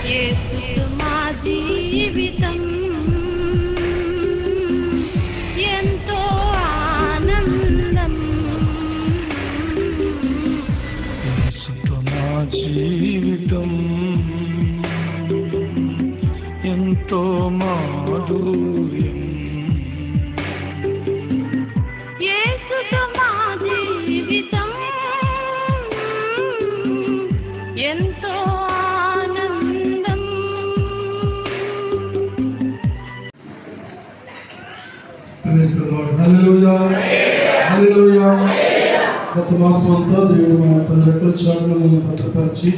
యేసు మా జీవితం ఎంతో ఆనందం. యేసుతో మా జీవితం ఎంతో మాధుర్యం. యేసుతో మా జీవితం ఎంతో ఆనందం. Praise the lord. Hallelujah, hallelujah. గత మాసం అంతా దేవుడు మన తన రెక్కల చాటున మనల్ని భద్రపరిచి,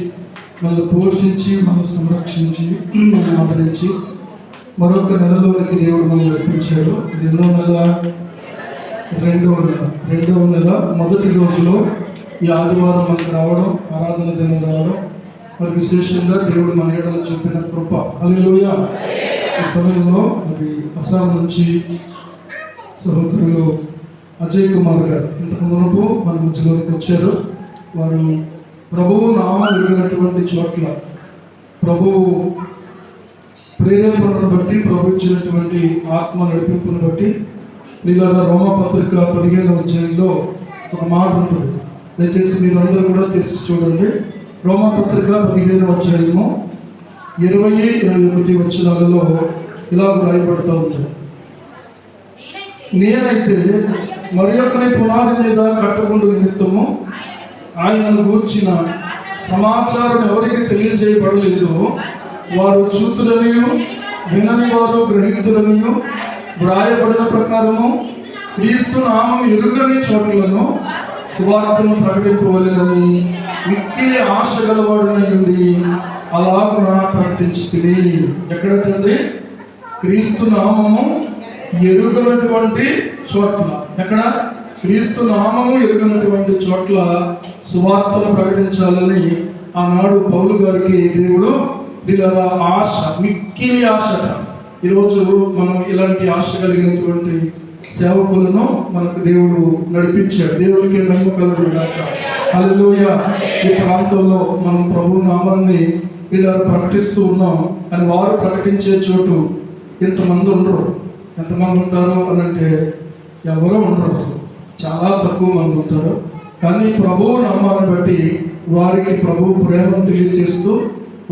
మనల్ని పోషించి, మనల్ని సంరక్షించి, మనల్ని ఆదరించి మరొక నెలలోనికి దేవుడు మనల్ని నడిపించాడు. ఇది ఎన్నో నెల? రెండవ నెల మొదటి రోజులో ఈ ఆదివారం మనకు రావడం, ఆరాధన దినం రావడం, మరి విశేషంగా దేవుడు మన ఏడలో చూపిన కృప. హల్లెలూయా. ఈ సమయంలో మరి అస్సాం నుంచి సహోదరులు అజయ్ కుమార్ గారు ఇంతకు మునుపు మన మధ్యలోకి వచ్చారు. వారు ప్రభువు నామం ఎరిగినటువంటి చోట్ల ప్రభువు ప్రేరేపణను బట్టి, ప్రభు ఇచ్చినటువంటి ఆత్మ నడిపింపును బట్టి వీళ్ళ రోమపత్రిక 15వ అధ్యాయంలో ఒక మాట ఉంటుంది. దయచేసి మీరందరూ కూడా తెరిచి చూడండి. రోమపత్రిక 15వ అధ్యాయము 20-21 వచనాలలో ఇలా రాయబడుతూ ఉంటుంది. నేనైతే మరి ఒకరి పునాది మీద కట్టుకుంటూ నిమిత్తము ఆయనను గూర్చిన సమాచారం ఎవరికి తెలియజేయబడలేదు. వారు చూతులనియు వినని వారు గ్రహితులనియు వ్రాయబడిన ప్రకారము క్రీస్తు నామం ఎరుగని చోట్లను సువార్తను ప్రకటింపవలెనని మిక్కిలి ఆశ గలవాడునై ఉండి అలాగున ప్రకటించుకుని. ఎక్కడ తండ్రి? క్రీస్తు నామము ఎరుగనటువంటి చోట్ల. ఎక్కడ? క్రీస్తు నామము ఎరుగనటువంటి చోట్ల సువార్తను ప్రకటించాలని ఆనాడు పౌలు గారికి దేవుడు వీళ్ళ ఆశ, మిక్కిలి ఆశట. ఈరోజు మనం ఇలాంటి ఆశ కలిగినటువంటి సేవకులను మనకు దేవుడు నడిపించాడు. దేవుడికి మహిమ కలుగును గాక. హల్లెలూయా. ఈ ప్రాంతంలో మనం ప్రభు నామాన్ని ఇలా ప్రకటిస్తూ ఉన్నాం. అని వారు ప్రకటించే చోటు ఎంతమంది ఉండరు. ఎంతమంది ఉంటారు అని అంటే ఎవరో ఉండరు, అసలు చాలా తక్కువ మంది ఉంటారు. కానీ ప్రభువు నామాన్ని బట్టి వారికి ప్రభు ప్రేమను తెలియజేస్తూ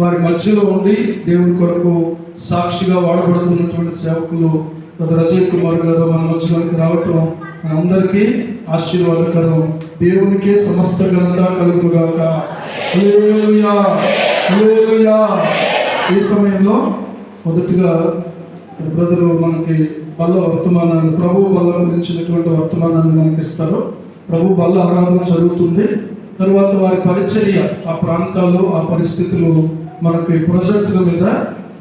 వారి మధ్యలో ఉండి దేవుని కొరకు సాక్షిగా వాడబడుతున్నటువంటి సేవకులు అజయ్ కుమార్ గారు మన మధ్యలోకి రావటం మనందరికీ ఆశీర్వాదకరం. దేవునికి సమస్త ఘనత కలుగుగాక. హల్లెలూయా, హల్లెలూయా. ఈ సమయంలో మొదటిగా బ్రదరు మనకి బల్ల వర్తమానాన్ని, ప్రభు బల్ల గురించినటువంటి వర్తమానాన్ని మనకి ఇస్తారు. ప్రభు బల్ల ఆరాధన జరుగుతుంది. తర్వాత వారి పరిచర్య, ఆ ప్రాంతాలు, ఆ పరిస్థితులు మనకి ప్రాజెక్టుల మీద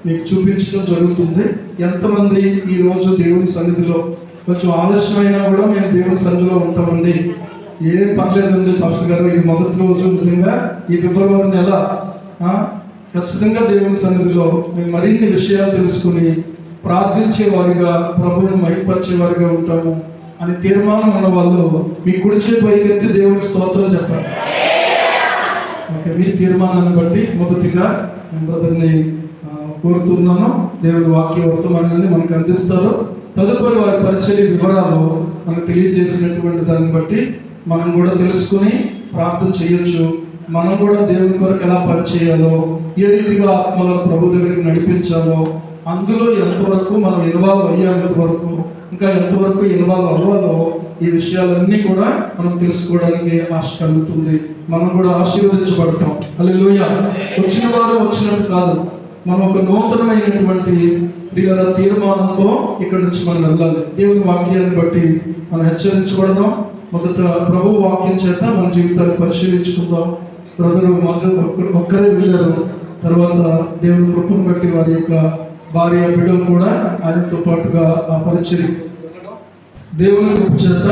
మీకు చూపించడం జరుగుతుంది. ఎంతమంది ఈరోజు దేవుని సన్నిధిలో, కొంచెం ఆలస్యమైనా కూడా మేము దేవుని సన్నిధిలో ఉంటామండి, ఏం పర్లేదండి పాస్టర్ గారు, ఇది మొదటి రోజు, నిజంగా ఈ ఫిబ్రవరి నెల ఖచ్చితంగా దేవుని సన్నిధిలో మేము మరిన్ని విషయాలు తెలుసుకుని ప్రార్థించేవారిగా, ప్రభువుని మహిమపరిచేవారిగా ఉంటాము అని తీర్మానం ఉన్న వాళ్ళు మీ కుడిచే పైకెత్తి దేవునికి స్తోత్రం చెప్పాలి. ఓకే, మీ తీర్మానాన్ని బట్టి మొదటిగా బ్రదర్ని కోరుతున్నాను. దేవుని వాక్య వర్తమానాన్ని మనకు అందిస్తారు. తదుపరి వారి పరిచర్య వివరాలు మనకు తెలియజేసినటువంటి దాన్ని బట్టి మనం కూడా తెలుసుకుని ప్రార్థన చేయొచ్చు. మనం కూడా దేవుని కొరకు ఎలా పనిచేయాలో, ఏ రీతిగా ఆత్మలో ప్రభు దగ్గరికి నడిపించాలో, అందులో ఎంతవరకు మనం ఇన్వాల్వ్ అయ్యేంతవరకు, ఇంకా ఎంతవరకు ఇన్వాల్వ్ అవ్వాలో, ఈ విషయాలన్నీ కూడా మనం తెలుసుకోవడానికి ఆశ కలుగుతుంది. మనం కూడా ఆశీర్వదించబడతాం. హల్లెలూయా. వచ్చిన వారు వచ్చినట్టు కాదు, మనం ఒక నూతనమైనటువంటి ప్రియుల తీర్మానంతో ఇక్కడి నుంచి మనం వెళ్ళాలి. దేవుని వాక్యాన్ని బట్టి మనం హెచ్చరించబడదాం. మొదట ప్రభు వాక్యం చేత మన జీవితాన్ని పరిశీలించుకుందాం. బ్రదరు ఒక్కరే వెళ్ళారు. తర్వాత దేవుని కృపను బట్టి వారి యొక్క భార్య బిడ్డలు కూడా ఆయనతో పాటుగా ఆ పరిచర్య దేవుని కృప చేత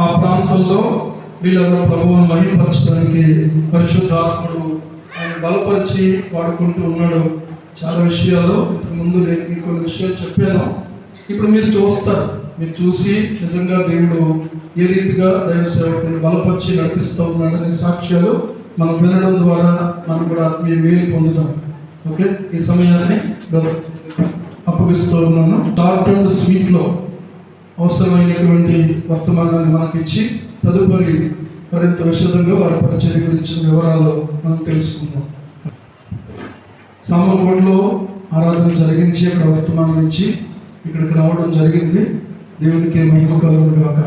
ఆ ప్రాంతంలో వీళ్ళందరూ ప్రభువును మహిమపరచడానికి పరిశుద్ధాత్ముడు ఆయన బలపరిచి వాడుకుంటూ ఉన్నాడు. చాలా విషయాలు ఇంతకుముందు నేను మీకు కొన్ని విషయాలు చెప్పాను. ఇప్పుడు మీరు చూస్తారు, మీరు చూసి నిజంగా దేవుడు ఏ రీతిగా దైవ సేవకుని బలపరిచి నడిపిస్తూ ఉన్నాడనే సాక్ష్యాలు మనం వినడం ద్వారా మనం కూడా ఆత్మీయ మేలు పొందుతాం. ఓకే, ఈ సమయాన్ని అప్పగిస్తూ ఉన్నాను. షార్ట్ అండ్ స్వీట్లో అవసరమైనటువంటి వర్తమానాన్ని మనకిచ్చి తదుపరి మరింత విషదంగా వారి పరిచయం గురించిన వివరాలు మనం తెలుసుకుందాం. సామర్లకోటలో ఆరాధన జరిగించి అక్కడ వర్తమానం ఇచ్చి ఇక్కడికి రావడం జరిగింది. దేవునికి మహిమ కలుగును గాక.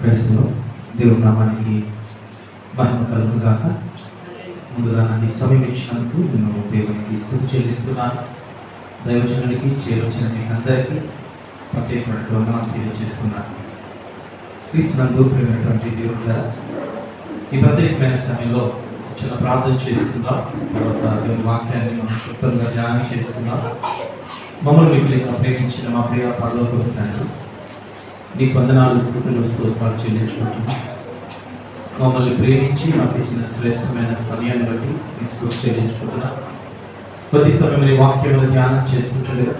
ప్రస్తుతం దేవుని నామానికి మహిమ కలుగును గాక. ముందుగా నాకు ఈ సమయం ఇచ్చినందుకు నేను దేవునికి స్తుతి చెల్లిస్తున్నాను. దైవజనునికి చేరొచ్చిన మీకు అందరికీ ప్రత్యేకమైనటువంటి వందనాలు తెలియజేస్తున్నాను. క్రీస్తునందు ప్రియమైనటువంటి దేవుడు, ఈ ప్రత్యేకమైన సమయంలో చిన్న ప్రార్థన చేసుకుందాం. తర్వాత దేవుని వాక్యాన్ని మనం క్లుప్తంగా ధ్యానం చేసుకుందాం. మమ్మల్ని మిగిలిన ప్రేమించిన మా ప్రియ పరలోకపు తండ్రి, నీకు వందనాలు, స్తుతులు, స్తోత్రాలు చెల్లించుకుంటున్నాం. మమ్మల్ని ప్రేమించి మాకు ఇచ్చిన శ్రేష్టమైన సమయాన్ని బట్టి నీకు స్తుతి చెల్లించుకుంటున్నాం. కొద్ది సమయం నీ వాక్యం ధ్యానం చేస్తుంటలేదు.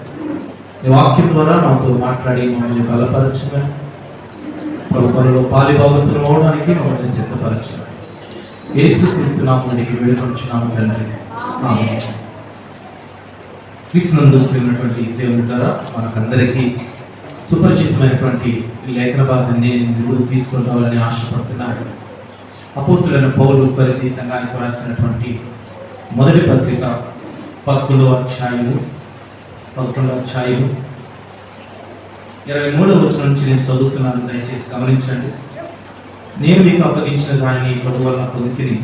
నీ వాక్యం ద్వారా మాతో మాట్లాడి మమ్మల్ని బలపరచమని, ప్రభుత్వంలో పాలిభాగస్తులు అవడానికి మమ్మల్ని సిద్ధపరచమని యేసుక్రీస్తు నామమున వేడుకొంచున్నాము తండ్రి, ఆమేన్. క్రీస్తునందు ప్రియమైనటువంటి దేవుని ద్వారా మనకందరికీ సుపరిచితమైనటువంటి ఈ లేఖన భాగాన్ని ముందుకు తీసుకొని రావాలని ఆశపడుతున్నాను. అపోస్తులైన పౌలు కొరింథీ సంఘానికి రాసినటువంటి మొదటి పత్రిక 11వ అధ్యాయము 23వ వచనం నుంచి నేను చదువుతున్నాను. దయచేసి గమనించండి. నేను మీకు అప్పగించిన దానిని ప్రభు వలన పొందితిని.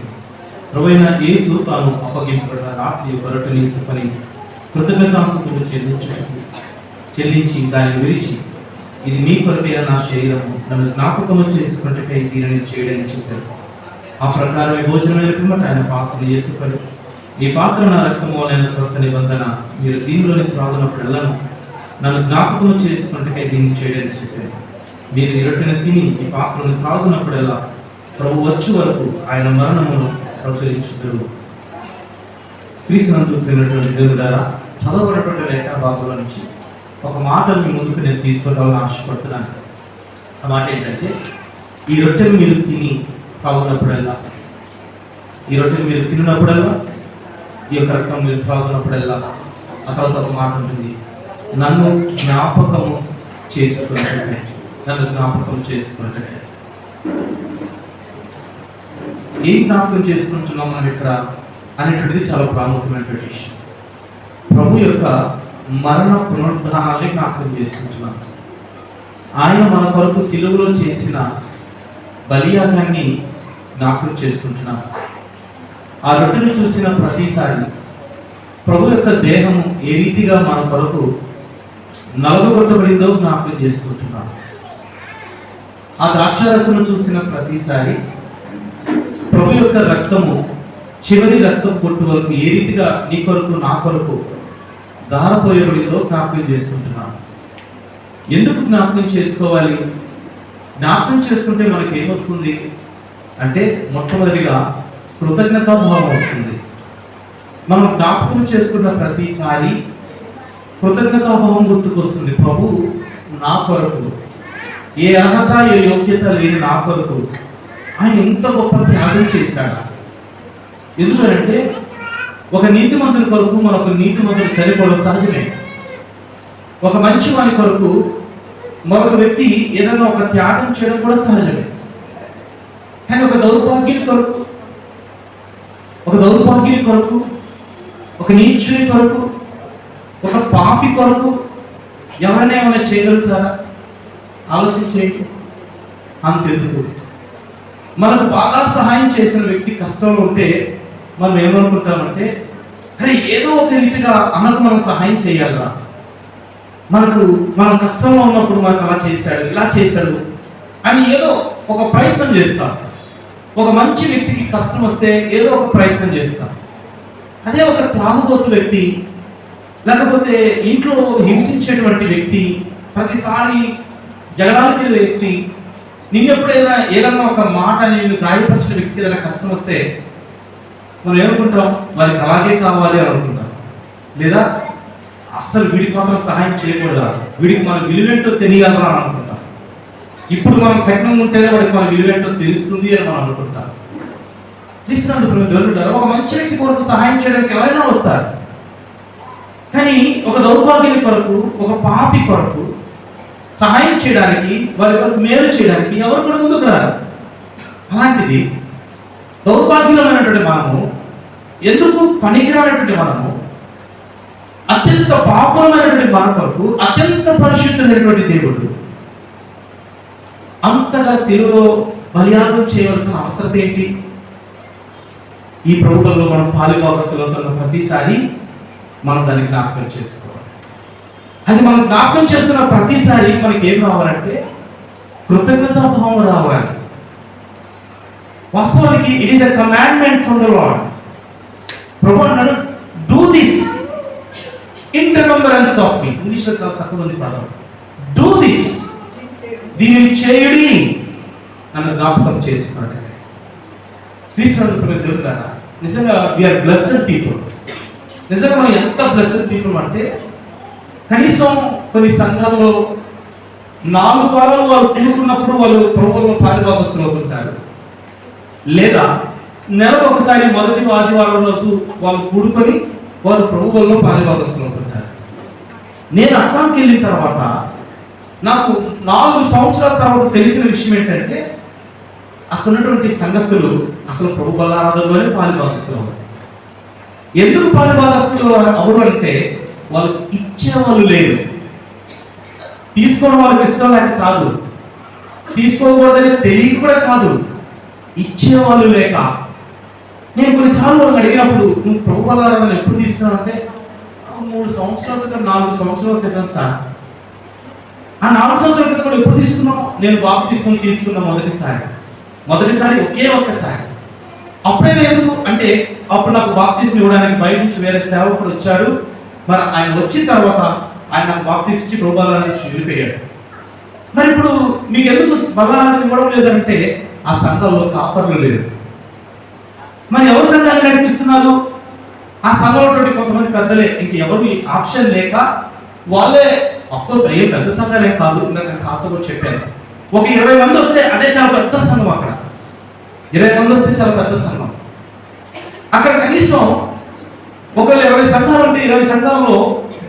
ప్రభువైన యేసు తాను అప్పగింపబడిన రాత్రి కొరటుని ఎత్తుకొని కృతజ్ఞతాస్తుతులు చెల్లించి దాన్ని విరిచి, ఇది మీ కొరకైన నా శరీరము, నన్ను జ్ఞాపకము చేసుకున్నట్టుకై దీనిని చేయడని చెప్పారు. ఆ ప్రకారం ఈ భోజనమైన పిమ్మట ఆయన పాత్రను ఎత్తుకొని, ఈ పాత్ర నా రక్తము అనే క్రొత్త నిబంధన, మీరు దీనిలోని త్రాగునప్పుడల్లా నన్ను జ్ఞాపకము చేసుకున్నట్టుకై దీన్ని చేయడని చెప్పారు. మీరు ఈ రొట్టెను తిని ఈ పాత్రను త్రాగునప్పుడల్లా ప్రభు వచ్చే వరకు ఆయన మరణమును ప్రచురించుతారు. క్రీస్తునందు ప్రియమైనటువంటి దేవుడారా, చదవబడినటువంటి లేఖ భాగంలో నుంచి ఒక మాటను మీ ముందుకు నేను తీసుకుంటామని ఆశపడుతున్నాను. ఆ మాట ఏంటంటే, ఈ రొట్టెను మీరు తిని త్రాగునప్పుడల్లా, ఈ రొట్టెను మీరు తిన్నప్పుడల్లా, ఈ యొక్క రక్తం మీరు త్రాగునప్పుడల్లా, ఆ తర్వాత ఒక మాట ఉంటుంది, నన్ను జ్ఞాపకము చేసుకున్నట్టే, నన్ను జ్ఞాపకం చేసుకున్నట్టే. ఏం జ్ఞాపకం చేసుకుంటున్నాం మనం ఇక్కడ అనేటువంటిది చాలా ప్రాముఖ్యమైనటువంటి విషయం. ప్రభు యొక్క మరణ పునరుద్ధానాన్ని జ్ఞాపకం చేసుకుంటున్నాం. ఆయన మన కొరకు సిలువలో చేసిన బలియాగాన్ని జ్ఞాపకం చేసుకుంటున్నాం. ఆ రొట్టెను చూసిన ప్రతిసారి ప్రభు యొక్క దేహము ఏ రీతిగా మన కొరకు నలగొట్టబడిందో జ్ఞాపకం చేసుకుంటున్నాం. ఆ ద్రాక్షారసను చూసిన ప్రతిసారి ప్రభు యొక్క రక్తము చివరి రక్తం పొట్టు వరకు ఏ రీతిగా నీ కొరకు నా కొరకు దారపోయబడిందో జ్ఞాపకం చేసుకుంటున్నాను. ఎందుకు జ్ఞాపకం చేసుకోవాలి? జ్ఞాపకం చేసుకుంటే మనకి ఏమొస్తుంది అంటే, మొట్టమొదటిగా కృతజ్ఞతాభావం వస్తుంది. మనం జ్ఞాపకం చేసుకున్న ప్రతిసారి కృతజ్ఞతాభావం గుర్తుకొస్తుంది. ప్రభు నా కొరకు, ఏ అర్హత ఏ యోగ్యత లేని నా కొరకు ఆయన ఎంత గొప్ప త్యాగం చేశాడు. ఎందుకంటే ఒక నీతిమంతుని కొరకు మరొక నీతిమంతుడు చనిపోవడం సహజమే. ఒక మంచి వాని కొరకు మరొక వ్యక్తి ఏదైనా ఒక త్యాగం చేయడం కూడా సహజమే. కానీ ఒక దౌర్భాగ్యుని కొరకు, ఒక నీచుని కొరకు, ఒక పాపి కొరకు ఎవరైనా ఏమైనా చేయగలుగుతారా? ఆలోచించేయండి. అంతెందుకు, మనకు బాగా సహాయం చేసిన వ్యక్తి కష్టంలో ఉంటే మనం ఏమనుకుంటామంటే, అరే ఏదో ఒక రీతిగా అన్నకు మనం సహాయం చేయాలా, మనం కష్టంలో ఉన్నప్పుడు మనకు అలా చేశాడు, ఇలా చేశాడు అని ఏదో ఒక ప్రయత్నం చేస్తాం. ఒక మంచి వ్యక్తికి కష్టం వస్తే ఏదో ఒక ప్రయత్నం చేస్తాం. అదే ఒక త్రాగుబోతు వ్యక్తి, లేకపోతే ఇంట్లో హింసించేటువంటి వ్యక్తి, ప్రతిసారి జగడానికి వ్యక్తి, నేను ఎప్పుడైనా ఏదన్నా ఒక మాట నేను గాయపరిచిన వ్యక్తికి ఏదైనా కష్టం వస్తే మనం ఏమనుకుంటాం, వారికి అలాగే కావాలి అని అనుకుంటాం. లేదా అస్సలు వీడికి మాత్రం సహాయం చేయకూడదా, వీడికి మన విలువేంటో తెలియాలా అని అనుకుంటాం. ఇప్పుడు మనం కఠినంగా ఉంటేనే వాడికి మన విలువేంటో తెలుస్తుంది అని మనం అనుకుంటాం. క్రీస్తునందు దేవుడు ఒక మంచి వ్యక్తి కొరకు సహాయం చేయడానికి ఎవరైనా వస్తారు, కానీ ఒక దౌర్భాగ్యుని కొరకు, ఒక పాపి కొరకు సహాయం చేయడానికి, వారి కొరకు మేలు చేయడానికి ఎవరు కూడా ముందుకు రారు. అలాంటిది దౌర్భాగ్యులమైనటువంటి మనము, ఎందుకు పనికిరానటువంటి మనము, అత్యంత పాపమైనటువంటి మన కొరకు అత్యంత పరిశుద్ధమైనటువంటి దేవుడు అంతగా శిలువలో బలియాగం చేయవలసిన అవసరం ఏంటి? ఈ ప్రభుత్వంలో మనం పాలిభాగస్తులవుతున్న ప్రతిసారి మనం దాన్ని జ్ఞాపకం చేసుకోవాలి. అది మనం జ్ఞాపకం చేస్తున్న ప్రతిసారి మనకి ఏం రావాలంటే కృతజ్ఞతాభావం రావాలి. వాస్తవానికి it is a commandment from the lord. ప్రభు అన్నాడు, do this in remembrance of me. ఇంగ్లీష్లో చాలా చక్కగా ఉంది పదం, డూ దిస్, దీనిని చేయుడి, నన్ను జ్ఞాపకం చేసుకున్నట్టు. క్రీస్తునందు దేవుడారా, నిజంగా వీఆర్ బ్లెస్డ్ పీపుల్. నిజంగా మనం ఎంత బ్లెస్డ్ పీపుల్ అంటే, కనీసం కొన్ని సంఘాల్లో 4 వారాలు వాళ్ళు కూడుకున్నప్పుడు వాళ్ళు ప్రభువులో పాలిభాగస్తులు అవుతుంటారు, లేదా నెలకు ఒకసారి మొదటి ఆదివారం రోజు వాళ్ళు కూడుకొని వాళ్ళు ప్రభువులో పాలిభాగస్తులు అవుతుంటారు. నేను అస్సాంకి వెళ్ళిన తర్వాత నాకు 4 సంవత్సరాల తర్వాత తెలిసిన విషయం ఏంటంటే, అక్కడ ఉన్నటువంటి సంఘస్థులు అసలు ప్రభు బలారాధనలోనే పాలిభాగస్తులు అవ్వరు. ఎందుకు పాలిభాగస్తులు అవరు అంటే, వాళ్ళు ఇచ్చేవాళ్ళు లేరు. తీసుకోవడం వాళ్ళకి ఇష్టం లేక కాదు, తీసుకోకూడదని తెలియక కూడా కాదు, ఇచ్చేవాళ్ళు లేక. నేను కొన్నిసార్లు వాళ్ళని అడిగినప్పుడు, నువ్వు ప్రభు బలారాధన ఎప్పుడు తీసుకున్నావు అంటే, 3 సంవత్సరాల క్రితం, 4 సంవత్సరాల క్రితం సార్. ఆ 4 సంవత్సరాల క్రితం కూడా ఎప్పుడు తీసుకున్నావు? నేను బాప్తిస్మం తీసుకున్న మొదటిసారి ఒకే ఒక్కసారి. అప్పుడే లేదు అంటే, అప్పుడు నాకు బాప్తిస్మం ఇవ్వడానికి బయట నుంచి వేరే సేవకుడు వచ్చాడు. మరి ఆయన వచ్చిన తర్వాత ఆయన నాకు బాప్తిస్మం ఇచ్చి ప్రభు బలారాధన నుంచి వెళ్ళిపోయాడు. మరి ఇప్పుడు మీకు ఎందుకు బలారాధన ఇవ్వడం లేదంటే, ఆ సంఘంలో కాపర్లు లేరు. మరి ఎవరు సంఘాన్ని నడిపిస్తున్నారు? ఆ సంఘంలో కొంతమంది పెద్దలే, ఇంక ఎవరు ఆప్షన్ లేక వాళ్ళే. అఫ్కోర్స్ ఏ పెద్ద సంఘాలే కాదు, నేను సార్తో కూడా చెప్పాను, ఒక 20 మంది వస్తే అదే చాలా పెద్ద సంఘం. అక్కడ 20 మంది వస్తే చాలా పెద్ద సంఘం. అక్కడ కనీసం ఒకవేళ 20 సంఘాలు ఉంటే 20 సంఘాల్లో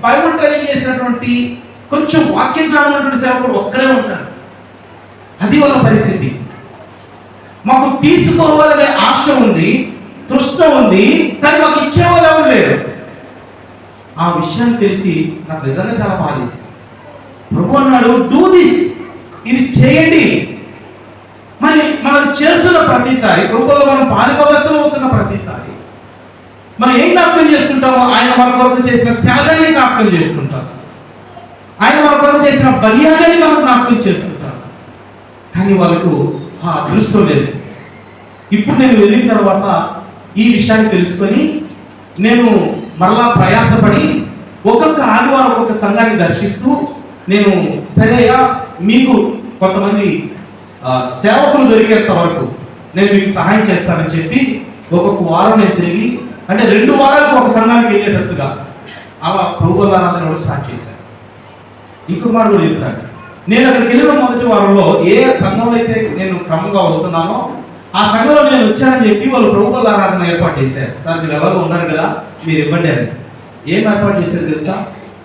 బైబిల్ ట్రైనింగ్ చేసినటువంటి కొంచెం వాక్య జ్ఞానం ఉన్నటువంటి సేవకుడు ఒక్కడే ఉంటారు. అది వాళ్ళ పరిస్థితి. మాకు తీసుకోవాలనే ఆశ ఉంది, తృష్ణ ఉంది, కానీ మాకు ఇచ్చేవాళ్ళు ఎవరు లేరు. ఆ విషయాన్ని తెలిసి నాకు నిజంగా చాలా బాధేసింది. ప్రభు అన్నాడు, డూ దిస్, ఇది చేయండి. మరి మనం చేస్తున్న ప్రతిసారి, ప్రభువులో మనం పాలిభాగస్తులు అవుతున్న ప్రతిసారి మనం ఏం జ్ఞాపకం చేసుకుంటామో, ఆయన మన కొరకు చేసిన త్యాగాన్ని జ్ఞాపకం చేసుకుంటాం, ఆయన మన కొరకు చేసిన బలియాగాన్ని మనం జ్ఞాపకం చేసుకుంటాం. కానీ వాళ్ళకు ఆ అదృష్టం లేదు. ఇప్పుడు నేను వెళ్ళిన తర్వాత ఈ విషయాన్ని తెలుసుకొని నేను మరలా ప్రయాసపడి ఒక్కొక్క ఆదివారం ఒక్కొక్క సంఘాన్ని దర్శిస్తూ, నేను సరేయా మీకు కొంతమంది సేవకులు దొరికేంత వరకు నేను మీకు సహాయం చేస్తానని చెప్పి ఒక్కొక్క వారం నేను తిరిగి, అంటే 2 వారాలకు ఒక సంఘానికి వెళ్ళేటట్టుగా అలా ప్రభువులారాధన కూడా స్టార్ట్ చేశాను. ఇంకొక మాట కూడా చెప్తాను, నేను అక్కడికి వెళ్ళిన మొదటి వారంలో ఏ సంఘంలో అయితే నేను క్రమంగా అవుతున్నానో ఆ సంఘంలో నేను వచ్చానని చెప్పి వాళ్ళు ప్రభువులారాధన ఏర్పాటు చేశారు. సార్ మీరు ఎవరో ఉన్నారు కదా, మీరు ఇవ్వండి అని. ఏం ఏర్పాటు చేశారు తెలుసా?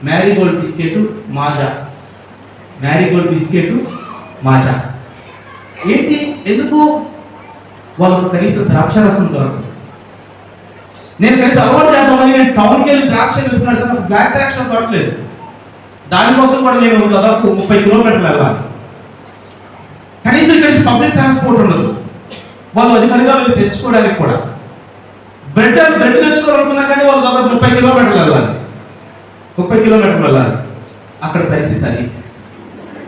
Marie Gold biscuit Maaza, Marie Gold biscuit Maaza. ఏంటి, ఎందుకు? వాళ్ళకు కనీసం ద్రాక్షారసం దొరకదు. నేను కనీసం అలవాటు చేద్దామని నేను టౌన్కి వెళ్ళి ద్రాక్ష వెళ్తున్నాడు, నాకు బ్లాక్ ద్రాక్ష దొరకలేదు. దానికోసం కూడా నేను దాదాపు 30 కిలోమీటర్లు వెళ్ళాలి. కనీసం ఇక్కడ నుంచి పబ్లిక్ ట్రాన్స్పోర్ట్ ఉండదు. వాళ్ళు అధికారిగా వెళ్ళి తెచ్చుకోవడానికి కూడా బ్రెడ్ తెచ్చుకోవాలనుకున్నా కానీ వాళ్ళు దాదాపు 30 కిలోమీటర్లు వెళ్ళాలి, 30 కిలోమీటర్లు వెళ్ళాలి. అక్కడ పరిస్థితి అది.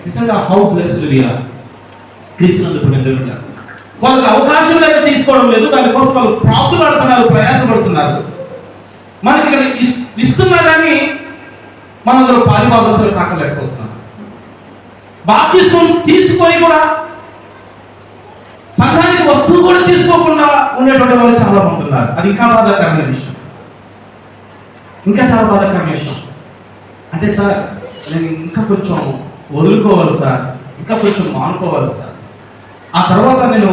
నిజంగా హౌ బ్లెస్డ్ వి ఆర్. క్రీస్తునందు వాళ్ళకి అవకాశం లేక తీసుకోవడం లేదు, దానికోసం వాళ్ళు ప్రాకులాడుతున్నారు, ప్రయాసపడుతున్నారు. మనకి ఇక్కడ ఇస్తున్నా కానీ మనం అందులో పాలిభాగస్తులు కాకలేకపోతున్నాం. బాప్తిస్మం తీసుకొని కూడా సంఘానికి వస్తువు కూడా తీసుకోకుండా ఉండేటువంటి వాళ్ళు చాలా మంది ఉన్నారు. అది ఇంకా బాధాకరమైన విషయం, ఇంకా చాలా బాధాకరమైన విషయం. అంటే సార్ నేను ఇంకా కొంచెం వదులుకోవాలి సార్, ఇంకా కొంచెం మానుకోవాలి సార్, ఆ తర్వాత నేను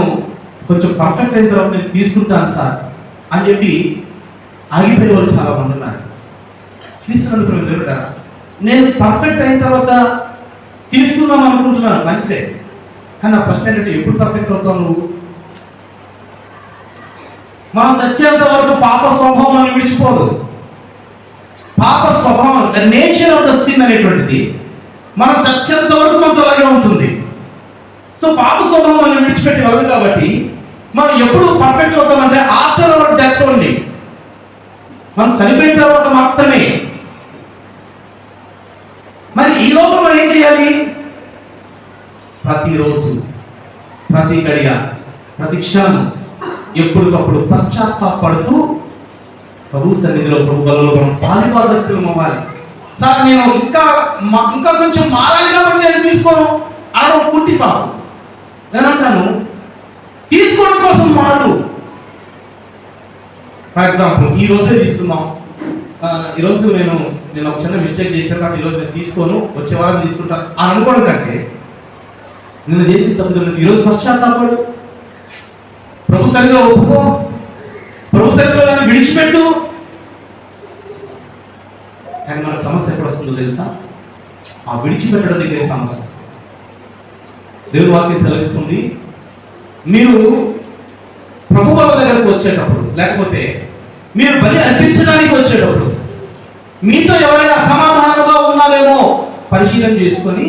కొంచెం పర్ఫెక్ట్ అయిన తర్వాత నేను తీసుకుంటాను సార్ అని చెప్పి ఆగిపోయే వాళ్ళు చాలా మంది ఉన్నారు. తీసుకున్నందుకు నేను పర్ఫెక్ట్ అయిన తర్వాత తీసుకుందాం అనుకుంటున్నాను, మంచిదే. కానీ నా ప్రశ్న ఏంటంటే, ఎప్పుడు పర్ఫెక్ట్ అవుతావు నువ్వు? మనం చచ్చేంత వరకు పాప స్వభావం అని విడిచిపోదు. పాప స్వభావం, the nature of the sin అనేటువంటిది మనం చచ్చేంత వరకు మనకు అలాగే ఉంటుంది. సో పాప స్వభావం అని విడిచిపెట్టి వెళ్ళదు. కాబట్టి మనం ఎప్పుడు పర్ఫెక్ట్ అవుతామంటే ఆఫ్టర్ అవర్ డెత్ ఓన్లీ, మనం చనిపోయిన తర్వాత మాత్రమే. మరి ఈ లోపల మనం ఏం చేయాలి? ప్రతిరోజు, ప్రతి గడియ, ప్రతి క్షణం ఎప్పటికప్పుడు పశ్చాత్తాపడుతూ ప్రభు సన్నిధిలో, ప్రభు బలలో మనం పాలిభాగస్తులం అవ్వాలి. సార్ నేను ఇంకా కొంచెం మారాలి కాబట్టి నేను తీసుకోను అనడం పుట్టి సాగు. నేను అంటాను, తీసుకోవడం కోసం మారు. ఫర్ ఎగ్జాంపుల్, ఈ రోజే తీసుకున్నాం. ఈరోజు నేను ఒక చిన్న మిస్టేక్ చేశాను కాబట్టి ఈరోజు నేను తీసుకోను, వచ్చే వారం తీసుకుంటాను అని అనుకోవడం కంటే, నిన్ను చేసిన తప్పు ఈరోజు పశ్చాత్తాపడు, ప్రభు సన్నిధిలో ఒప్పుకో, ప్రభు సన్నిధిలో దాన్ని విడిచిపెట్టు. కానీ మన సమస్య ఎక్కడ వస్తుందో తెలుసా? ఆ విడిచిపెట్టడం దగ్గరే సమస్య వస్తుంది. దేవుని వాక్యం సెలవిస్తుంది, మీరు ప్రభు వాళ్ళ దగ్గరకు వచ్చేటప్పుడు, లేకపోతే మీరు బలి అర్పించడానికి వచ్చేటప్పుడు మీతో ఎవరైనా అసమాధానంగా ఉన్నారేమో పరిశీలన చేసుకొని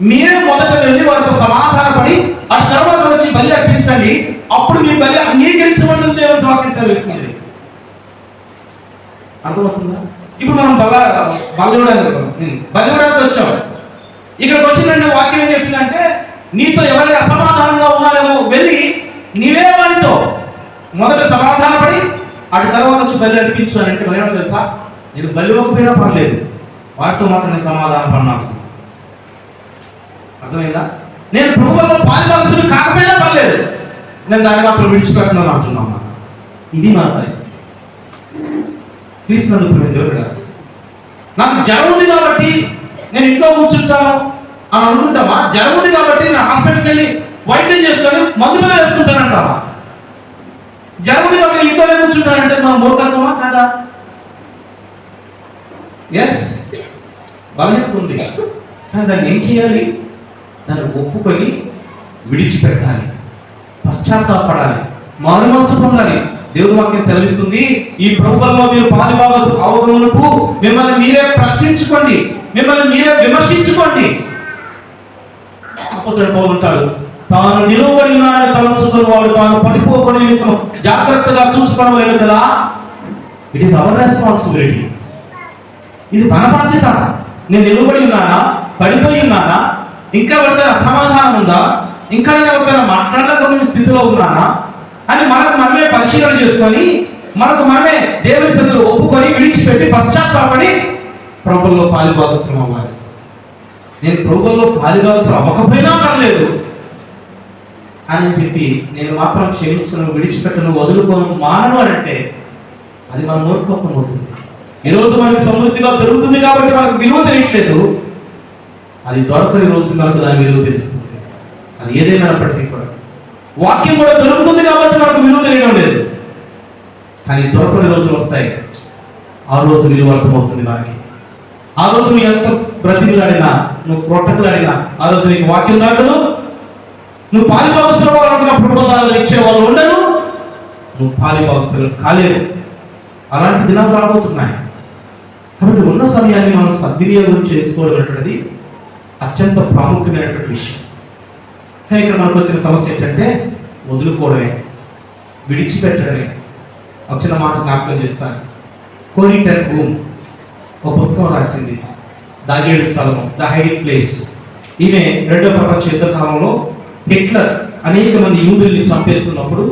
మీరే మొదట వెళ్ళి వారితో సమాధానపడి ఆ తర్వాత వచ్చి బలి అర్పించండి. అప్పుడు మీ బలి అంగీకరించబడుతుంది దేవుని వాక్యం సెలవిస్తుంది. అర్థమవుతుందా? ఇప్పుడు మనం బలివడానికి వచ్చాం. ఇక్కడికి వచ్చిన వాక్యం ఏం చెప్పిందంటే, నీతో ఎవరైనా అసమాధానంగా ఉన్నారేమో వెళ్ళి నీవే వారితో మొదట సమాధానపడి అటు తర్వాత వచ్చి బలి అర్పించు అని అంటే ఏమో తెలుసా? నేను బలి ఇవ్వకపోయినా పర్లేదు, వాటితో మాత్రం నేను సమాధానం పడినాను. అర్థమైందా? నేను ప్రభువులో పాలిభాగస్తుడు కాకపోయినా పర్లేదు, నేను దాన్ని మాత్రం విడిచిపెట్టను అంటున్నాను. ఇది మన పరిస్థితి. క్రీస్తునందు దేవుడు, నాకు జ్వరం ఉంది కాబట్టి నేను ఇంట్లో కూర్చుంటాను అని అనుకుంటామా? జ్వరం ఉంది కాబట్టి నేను హాస్పిటల్కి వెళ్ళి వైద్యం చేసుకొని మందులు వేసుకుంటానంటావా? జ్వరం ఉంది కాబట్టి ఇంట్లోనే కూర్చుంటానంటే మన మూర్ఖత్వమా కాదా? ఎస్, బలహీనత ఉంది. కానీ దాన్ని ఏం చేయాలి? దాన్ని ఒప్పుకొని విడిచిపెట్టాలి, పశ్చాత్తాపడాలి, మారు మనసు పొందాలి. దేవుని వాక్యం సెలవిస్తుంది, ఈ ప్రభువులో మీరు పాలిభాగస్తులు అవగమనకు మిమ్మల్ని మీరే ప్రశ్నించుకోండి, మిమ్మల్ని మీరే విమర్శించుకోండి. అపోస్తలుడు పౌలు ఉంటాడు, తాను నిలువబడి ఉన్నాడని తలంచుకున్న వాడు తాను పడిపోకూడని జాగ్రత్తగా చూసుకోవడం కదా. It is our responsibility. ఇది మన బాధ్యత. నేను నిలబడి ఉన్నానా, పడిపోయి ఉన్నానా, ఇంకా ఎవరికైనా అసమాధానం ఉందా, ఇంకా నేను ఎవరికైనా మాట్లాడలేకపోయిన స్థితిలో ఉన్నానా అని మనకు మనమే పరిశీలన చేసుకొని మనకు మనమే దేవుని సన్నిధిలో ఒప్పుకొని విడిచిపెట్టి పశ్చాత్తాపడి ప్రభువులో పాలిభాగస్తులం అవ్వాలి. నేను ప్రభువులో పాలిభాగస్తులు అవ్వకపోయినా పర్లేదు అని చెప్పి నేను మాత్రం క్షమించను, విడిచిపెట్టను, వదులుకోను, మానను అని అంటే అది మన మూర్ఖత్వం అవుతుంది. ఈరోజు మనకి సమృద్ధిగా దొరుకుతుంది కాబట్టి మనకు విలువ తెలియట్లేదు. అది దొరకని రోజు మనకు దాని విలువ తెలుస్తుంది. అది ఏదైనప్పటికీ కూడా వాక్యం కూడా దొరుకుతుంది కాబట్టి మనకు విలువ తెలియడం లేదు. కానీ దొరకని రోజులు వస్తాయి, ఆ రోజు విలువ అర్థమవుతుంది మనకి. ఆ రోజు నువ్వు ఎంత బ్రతికులాడినా, నువ్వు కొట్టకులాడినా ఆ రోజు నీకు వాక్యం దాకదు. నువ్వు పాలిభాగస్తులు అనుకున్నప్పుడు ఇచ్చే వాళ్ళు ఉండరు, నువ్వు పాలిభాగస్తులు కాలేరు. అలాంటి దినాలు రాబోతున్నాయి. కాబట్టి ఉన్న సమయాన్ని మనం సద్వినియోగం చేసుకోవడం అనేటువంటిది అత్యంత ప్రాముఖ్యమైనటువంటి విషయం. కానీ ఇక్కడ మనకు వచ్చిన సమస్య ఏంటంటే వదులుకోవడమే, విడిచిపెట్టడమే. ఒక చిన్న మాట జ్ఞాపకం చేస్తాను. కోరీ టెన్ బూమ్ ఒక పుస్తకం రాసింది, దాగేడు స్థలము, ద హైడింగ్ ప్లేస్. ఈమె రెండవ ప్రపంచ యుద్ధ కాలంలో హిట్లర్ అనేక మంది యూదుల్ని చంపేస్తున్నప్పుడు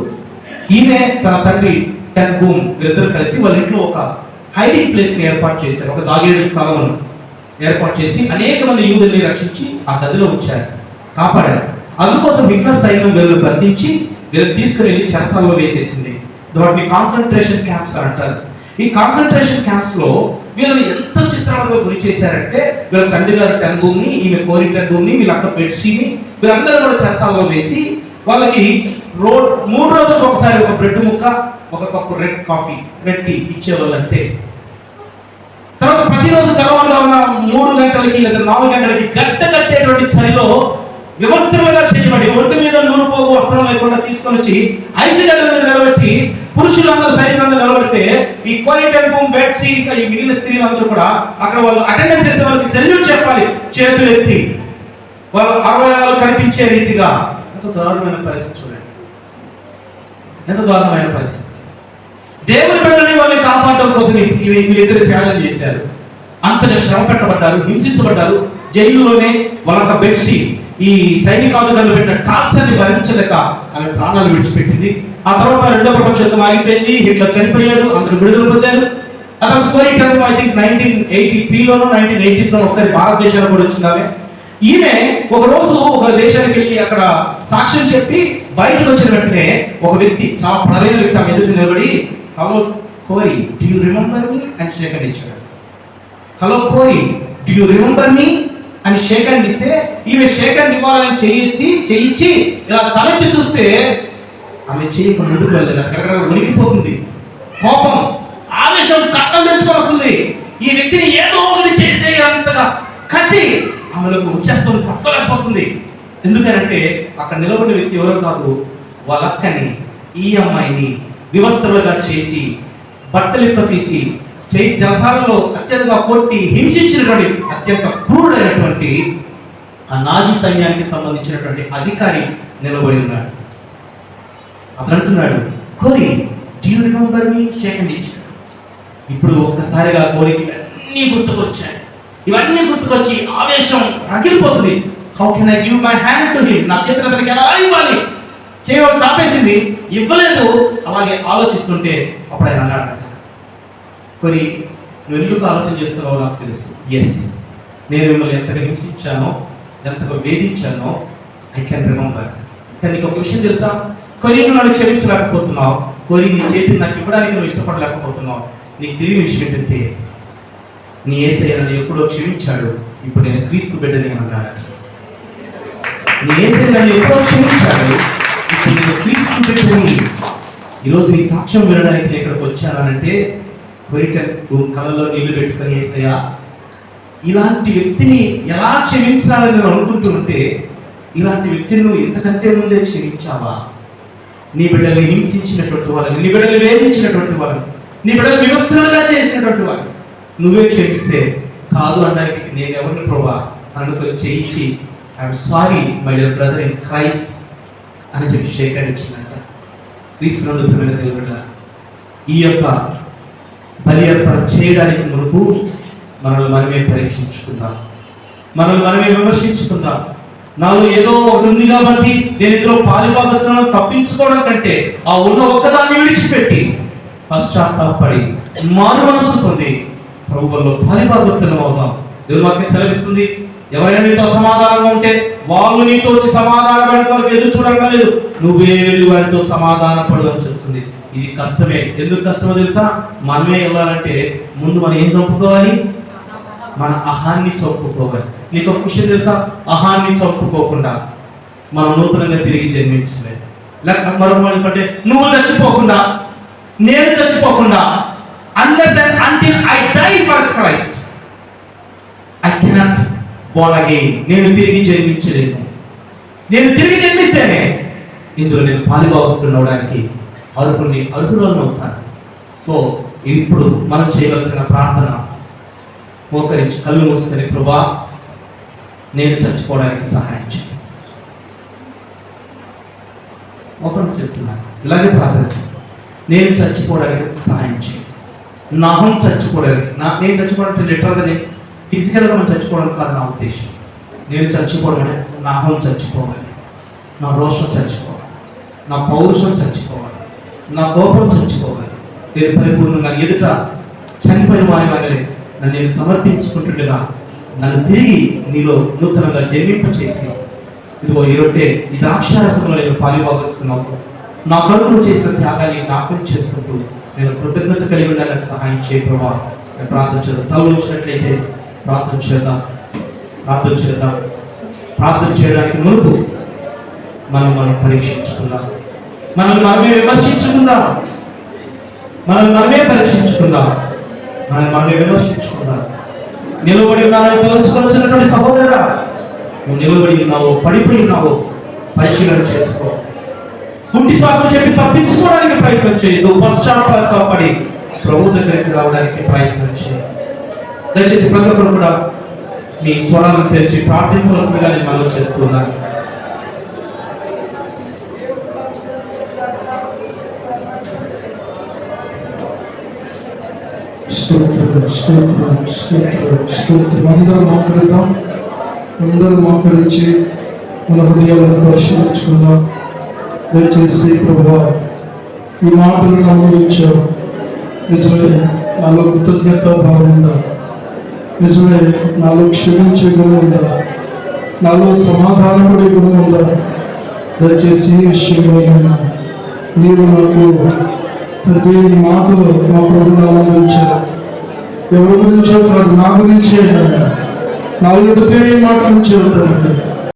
ఈమె తన తండ్రి టెన్ బూమ్ వీరిద్దరు కలిసి వాళ్ళ ఇంట్లో ఒక హైడింగ్ ప్లేస్ ని ఏర్పాటు చేశారు. ఒక దాగేడు స్థలమును ఏర్పాటు చేసి అనేక మంది యూదుల్ని రక్షించి ఆ గదిలో ఉంచారు, కాపాడారు. అందుకోసం హిట్లర్ సైన్యం వీళ్ళు బంధించి వీళ్ళు తీసుకుని వెళ్ళి చెరసాలలో వేసేసింది. వాటిని కాన్సన్ట్రేషన్ క్యాంప్స్ అంటారు. ఈ కాన్సన్ట్రేషన్ క్యాంప్స్ లో వీళ్ళని ఎంత చిత్రాలుగా గురి చేశారంటే, వీళ్ళ తండ్రి గారు 10 భూమిని, ఈమె కోరి 10 భూమిని, వీళ్ళ అక్క బెడ్షీని, వీళ్ళందరూ కూడా చెరసాలలో వేసి వాళ్ళకి 3 రోజులకు ఒకసారి ఒక బ్రెడ్ ముక్క, ఒక cup red coffee, red T ఇచ్చేవాళ్ళు అంతే. తర్వాత ప్రతిరోజు తెల్లవారుజామున 3 గంటలకి లేదా 4 గంటలకి గడ్డ కట్టేటువంటి చలిలో వ్యవస్థలుగా చేయబడి ఒంటి మీద నూరు పోగు వస్త్రం లేకుండా తీసుకొని వచ్చి ఐసి గడ్డల మీద నిలబెట్టి పురుషులందరూ సైనికులందరూ నిలబెడితే ఈ కోయిటెన్ భూమి బెడ్సీ ఇంకా ఈ మిగిలిన స్త్రీలందరూ కూడా అక్కడ వాళ్ళు అటెండెన్స్ చేసే వాళ్ళకి సెల్యూట్ చెప్పాలి, చేతులు ఎత్తి వాళ్ళ అవయవాలు కనిపించే రీతిగా. ఎంత దారుణమైన పరిస్థితి చూడండి, ఎంత దారుణమైన పరిస్థితి. దేవుని బిడ్డలని వాళ్ళని కాపాడడం కోసం వీళ్ళిద్దరు త్యాగం చేశారు. అంతగా శ్రమ పెట్టబడ్డారు, హింసించబడ్డారు. జైలులోనే వాళ్ళ బెడ్సీ ఈ సైనికాధికారులు పెట్టిన టార్చర్ని భరించలేక ఆమె ప్రాణాలు విడిచిపెట్టింది. ఆ తర్వాత 2వ ప్రపంచ యుద్ధం ఆగిపోయింది, హిట్లర్ చనిపోయాడు, అందరూ విడుదల పొందారు. ఆ తర్వాత కోరిటెన్ ఐ థింక్ 1983లోనో 1980స్లో ఒకసారి భారతదేశానికి కూడా వచ్చింది ఆమె. ఈమె ఒక రోజు ఒక దేశానికి వెళ్ళి అక్కడ సాక్ష్యం చెప్పి బయటకు వచ్చిన వెంటనే ఒక వ్యక్తి, చాలా ప్రధాన వ్యక్తి ఆమె ఎదురు నిలబడి, హలో కోరి, డూ యూ రిమెంబర్ మీ అని షేక్ హ్యాండ్ ఇచ్చాడు. హలో కోరి, డూ యూ రిమెంబర్ మీ అని షేక్ హ్యాండ్ ఇస్తే ఈమె షేక్ హ్యాండ్ ఇవ్వాలని చేయించి ఇలా తలెత్తి చూస్తే ఆమె చెయ్యి ముందుకు వెళ్ళలేదు, అక్కడ ఉనికిపోతుంది. కోపం, ఆవేశం కట్టలు తెచ్చుకొని వస్తుంది. ఈ వ్యక్తిని ఏదో ఒకటి చేసే అంతగా కసి ఆమెలకు వచ్చేస్తుంది, తప్పలేకపోతుంది. ఎందుకంటే అక్కడ నిలబడిన వ్యక్తి ఎవరో కాదు, వాళ్ళ అక్కని, ఈ అమ్మాయిని వివస్త్రలుగా చేసి బట్టలిప్ప తీసి జలసాలలో అత్యంత కొట్టి హింసించినటువంటి అత్యంత క్రూరుడైనటువంటి ఆ నాజీ సైన్యానికి సంబంధించినటువంటి అధికారి నిలబడి ఉన్నాడు. అతను అంటున్నాడు, Corrie, do you remember me, shake hand ఇచ్చాడు. ఇప్పుడు ఒక్కసారిగా కోరికి అన్నీ గుర్తుకొచ్చాయి. ఇవన్నీ గుర్తుకొచ్చి ఆవేశం రగిలిపోతుంది. How can I give my hand to him, నా చేతులు అతనికి ఎలా ఇవ్వాలి, చేయడం చాపేసింది, ఇవ్వలేదు. అలాగే ఆలోచిస్తుంటే అప్పుడు ఆయన అన్నాడు, కోరి, నువ్వు ఎందుకు ఆలోచన చేస్తున్నావో నాకు తెలుసు. ఎస్, నేను మిమ్మల్ని ఎంతగా హింసించానో, ఎంతగా వేధించానో ఐ కెన్ రిమెంబర్. కానీ నీకు ఒక విషయం తెలుసా, కోరి, నువ్వు నన్ను క్షమించలేకపోతున్నావు, కోరి నీ చేతిని నాకు ఇవ్వడానికి నువ్వు ఇష్టపడలేకపోతున్నావు. నీకు తెలియని విషయం ఏంటంటే, నీ యేసయ్య నన్ను ఎప్పుడో క్షమించాడు, ఇప్పుడు నేను క్రీస్తు బిడ్డని అన్నాడు. నీ యేసయ్య నన్ను ఎప్పుడో క్షమించాడు, ఇప్పుడు నేను క్రీస్తు బిడ్డని. ఈరోజు నీ సాక్ష్యం వినడానికి నేను ఇక్కడికి వచ్చానంటే, కోరిటెన్ కళ్ళలో నీళ్లు పెట్టుకొని యేసయ్య ఇలాంటి వ్యక్తిని ఎలా క్షమించాలని నేను అనుకుంటుంటే, ఇలాంటి వ్యక్తిని నువ్వు ఇంతకంటే ముందే క్షమించావా? నీ బిడ్డల్ని హింసించినటువంటి వాళ్ళని, నీ బిడ్డల్ని వేధించినటువంటి వాళ్ళని, నీ బిడ్డలు వివస్త్రలుగా చేసినటువంటి వాళ్ళని నువ్వే క్షమిస్తే కాదు అనడానికి నేను ఎవరిని ప్రభా అనుకొని చేయించి I'm sorry my dear brother in Christ అని చెప్పి షేక్ హ్యాండ్ ఇచ్చిందంట. క్రీస్తునందు ప్రియమైన దేవుడా, ఈ యొక్క బలి అర్పణ చేయడానికి మునుపు మనల్ని మనమే పరీక్షించుకుందాం, మనల్ని మనమే విమర్శించుకుందాం. నాలో ఏదో ఒకటి ఉంది కాబట్టి నేను ఇందులో పాలుభాగస్వామ్యం తప్పించుకోవడం కంటే ఆ ఉన్న ఒక్కదాన్ని విడిచిపెట్టి పశ్చాత్తాపడి మారు మనసు పొంది ప్రభువులో పాలుభాగస్వామ్యం అవుతాం. దేవుని వాక్యం సెలవిస్తుంది, ఎవరైనా నీతో సమాధానంగా ఉంటే వాళ్ళు నీతో వచ్చి సమాధాన పడే వరకు ఎదురు చూడడం లేదు, నువ్వే వెళ్ళి వారితో సమాధాన పడు అని చెప్తుంది. ఇది కష్టమే. ఎందుకు కష్టమో తెలుసా? మనమే వెళ్ళాలంటే ముందు మనం ఏం చంపుకోవాలి? మన అహాన్ని చంపుకోవాలి. నీకు ఒక విషయం తెలుసా? అహాన్ని చంపుకోకుండా మనం నూతనంగా తిరిగి జన్మించలేదు. లేక మరొక అంటే నువ్వు చచ్చిపోకుండా, నేను చచ్చిపోకుండా, unless and until I die for Christ, I cannot born again. నేను తిరిగి జన్మించలేను. నేను తిరిగి జన్మిస్తేనే ఇందులో నేను పాలుభాగస్తున్నవడానికి అర్హులను అవుతాను. సో ఇప్పుడు మనం చేయవలసిన ప్రార్థన, మోకరించి కళ్ళు మూసుకొని, ప్రభువా నేను చచ్చిపోవడానికి సహాయం చేయి. ఒకటి చెప్తున్నాను, ఇలాగే ప్రార్థన చేయి. నేను చచ్చిపోవడానికి సహాయం చేయి. నా అహం చచ్చిపోవడానికి, నేను చచ్చిపోవడానికి లిటరల్గా నేను ఫిజికల్గా మనం చచ్చిపోవడానికి కాదు నా ఉద్దేశం. నేను చచ్చిపోవడం అంటే నా అహం చచ్చిపోవాలి, నా రోషం చచ్చిపోవాలి, నా పౌరుషం చచ్చిపోవాలి, నా కోపం చచ్చిపోవాలి. నేను పరిపూర్ణంగా ఎదుట చనిపోయిన వారి నన్ను నేను సమర్పించుకుంటుండగా నన్ను తిరిగి నీలో నూతనంగా జన్మింపచేసి, ఇదిగో ఈ రొట్టె, ఈ ద్రాక్షారసంలో నేను పాలుభాగస్తున్నావు. నా కొరకు చేసిన త్యాగాన్ని జ్ఞాపకం చేసుకుంటూ నేను కృతజ్ఞత కలిగి ఉండాలని సహాయం చేయ ప్రభువా. ప్రార్థన చేద్దాం. తలలు వచ్చినట్లయితే ప్రార్థన చేద్దాం. ప్రార్థన చేయడానికి మునుపు మనం పరీక్షించుకుందాం. మనల్ని మనమే విమర్శించుకుందాం. నిలబడి ఉన్నారో తలుచుకోవాల్సినటువంటి సహోదరుడా, నువ్వు నిలబడి ఉన్నావో పడిపోయి ఉన్నావో పరిశీలన చేసుకో. కుంటి సాకు చెప్పి తప్పించుకోవడానికి ప్రయత్నం చేయదు. పశ్చాత్తాపడి ప్రభు దగ్గరికి రావడానికి ప్రయత్నం చేయి. దయచేసి ప్రతి ఒక్కరు కూడా మీ స్వరాలను తెరిచి ప్రార్థించవలసిందిగా నేను మనవి చేస్తున్నాను. అందరూ మోకరించి మన హృదయాలను పరిశీలించుకుందాం. దయచేసి ప్రభువా, ఈ మాటలు నమ్మలించావు. నిజమే నాలో కృతజ్ఞత భావం ఉందా? నిజమే నాలో క్షమించే గుణం ఉందా? నాలో సమాధానపడే గుణం ఉందా? దయచేసి ఈ విషయంలో మీరు నాకు తండ్రి ఈ మాటలు మా ప్రభు నామందించారు. ఎవరి గురించో కాదు, నా గురించే నా ఎదుటే ఈ మాట నుంచి తండ్రి.